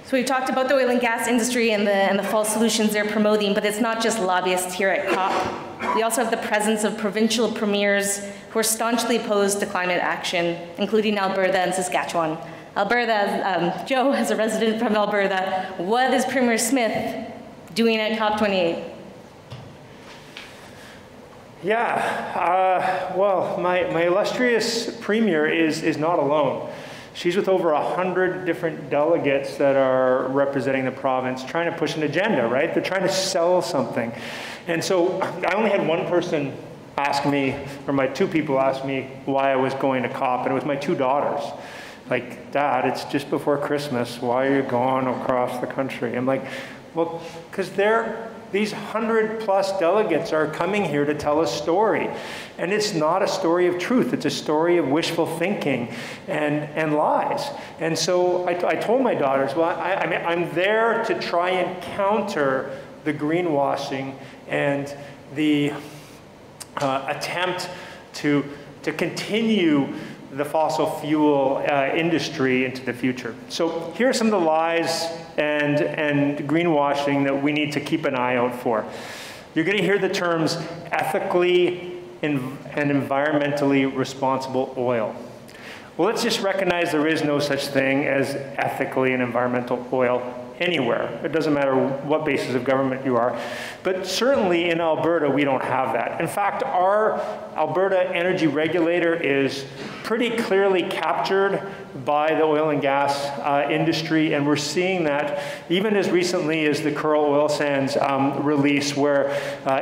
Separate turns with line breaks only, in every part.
So we've talked about the oil and gas industry and the false solutions they're promoting, but it's not just lobbyists here at COP. We also have the presence of provincial premiers who are staunchly opposed to climate action, including Alberta and Saskatchewan. Alberta, Joe, as a resident from Alberta, what is Premier Smith doing at COP28?
Yeah, well, my illustrious premier is not alone. She's with over 100 different delegates that are representing the province, trying to push an agenda, right? They're trying to sell something. And so I only had one person ask me, or my two people asked me why I was going to COP, and it was my two daughters. Like, Dad, it's just before Christmas. Why are you going across the country? I'm like, well, because these 100+ delegates are coming here to tell a story. And it's not a story of truth. It's a story of wishful thinking and lies. And so I told my daughters, well, I'm there to try and counter the greenwashing and the attempt to continue the fossil fuel industry into the future. So here are some of the lies and greenwashing that we need to keep an eye out for. You're going to hear the terms ethically and environmentally responsible oil. Well, let's just recognize there is no such thing as ethically and environmental oil anywhere. It doesn't matter what basis of government you are. But certainly in Alberta, we don't have that. In fact, our Alberta energy regulator is pretty clearly captured by the oil and gas industry, and we're seeing that even as recently as the Kearl oil sands release, where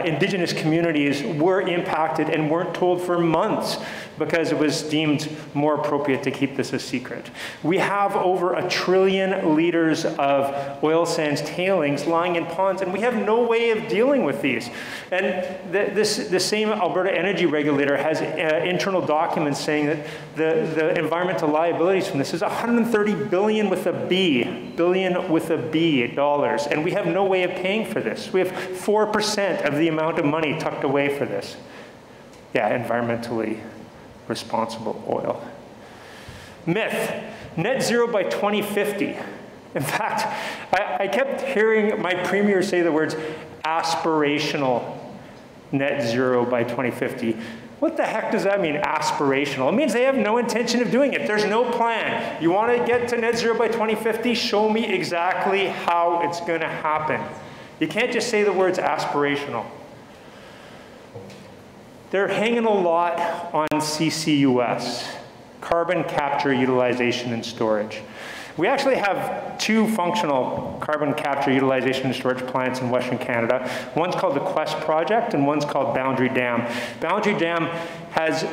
Indigenous communities were impacted and weren't told for months because it was deemed more appropriate to keep this a secret. We have over 1 trillion liters of oil sands tailings lying in ponds, and we have no way of dealing with these. And the same Alberta energy regulator has internal documents saying that the environmental liabilities from this is $130 billion with a B dollars, and we have no way of paying for this. We have 4% of the amount of money tucked away for this. Yeah, environmentally responsible oil. Myth, net zero by 2050. In fact, I kept hearing my premier say the words aspirational net zero by 2050. What the heck does that mean, aspirational? It means they have no intention of doing it. There's no plan. You want to get to net zero by 2050? Show me exactly how it's going to happen. You can't just say the words aspirational. They're hanging a lot on CCUS, carbon capture, utilization, and storage. We actually have 2 functional carbon capture, utilization, and storage plants in Western Canada. One's called the Quest Project, and one's called Boundary Dam. Boundary Dam has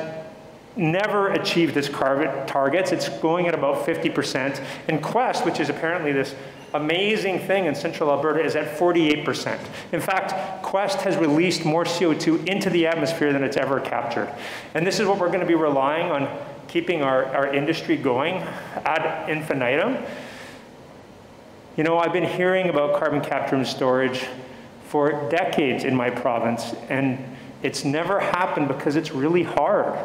never achieved its carbon targets. It's going at about 50%. And Quest, which is apparently this amazing thing in central Alberta, is at 48%. In fact, Quest has released more CO2 into the atmosphere than it's ever captured. And this is what we're going to be relying on keeping our industry going ad infinitum. You know, I've been hearing about carbon capture and storage for decades in my province, and it's never happened because it's really hard.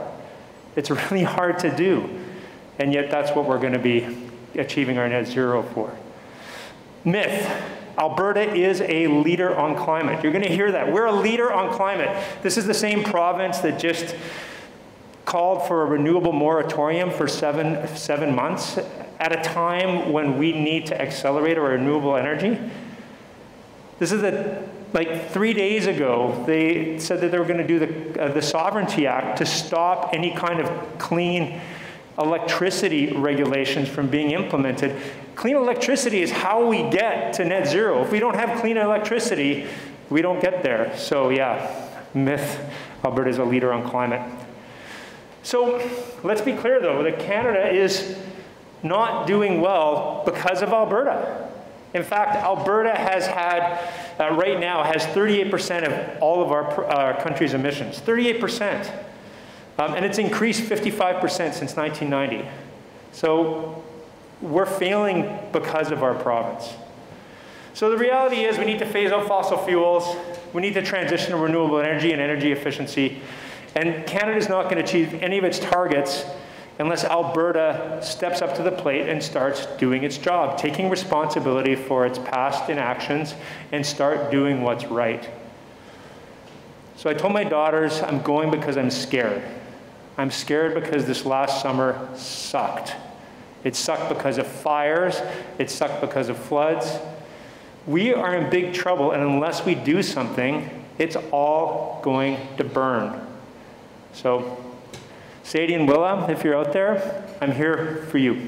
It's really hard to do, and yet that's what we're going to be achieving our net zero for. Myth, Alberta is a leader on climate. You're going to hear that. We're a leader on climate. This is the same province that just called for a renewable moratorium for seven months at a time when we need to accelerate our renewable energy. This is like 3 days ago, they said that they were going to do the Sovereignty Act to stop any kind of clean electricity regulations from being implemented. Clean electricity is how we get to net zero. If we don't have clean electricity, we don't get there. So yeah, myth, Alberta is a leader on climate. So let's be clear though, that Canada is not doing well because of Alberta. In fact, Alberta has had, right now, has 38% of all of our country's emissions, 38%. And it's increased 55% since 1990. So we're failing because of our province. So the reality is we need to phase out fossil fuels. We need to transition to renewable energy and energy efficiency. And Canada's not going to achieve any of its targets unless Alberta steps up to the plate and starts doing its job, taking responsibility for its past inactions and start doing what's right. So I told my daughters, I'm going because I'm scared. I'm scared because this last summer sucked. It sucked because of fires. It sucked because of floods. We are in big trouble, and unless we do something, it's all going to burn. So, Sadie and Willa, if you're out there, I'm here for you.